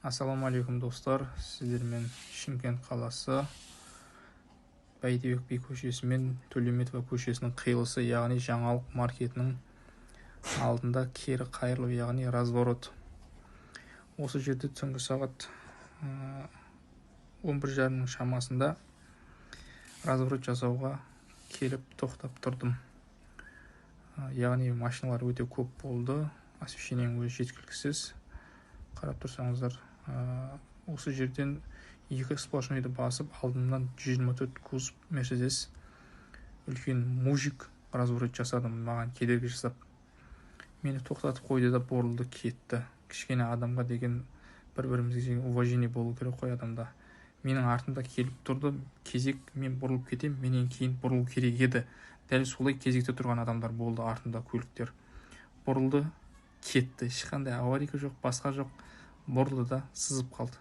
Ассалаумағалейкум достар, сіздермен Шымкент қаласы Бәйдібек би көшесі мен Төлеуметова көшесінің қиылысы, яғни жаңалық маркетінің алдында кері қайырлы, яғни разворот. Осы жерде түнгі сағат 11:30 шамасында разворот жасауға келіп тоқтап тұрдым. Яғни машиналар өте көп болды, освещениенің өзі жеткіліксіз. Қарап тұрсаңыздар, осы жерден екі сплошнойды басып, алдымнан 124 кузов Мерседес үлкен мужик разворот жасады, маған кедергі жасап. Мені тоқтатып қойды да бұрылды кетті. Кішкене адамға деген бір-бірімізге уважение болу керек қой адамда. Менің артымда келіп тұрды, кезек, мен бұрылып кетем, менен кейін бұрылу керек еді. Дәл солай кезекте тұрған адамдар болды, артында көліктер. Бұрылды, кетті. Ешқандай авария жоқ, басқа жоқ. Бұрылды да сызып қалды.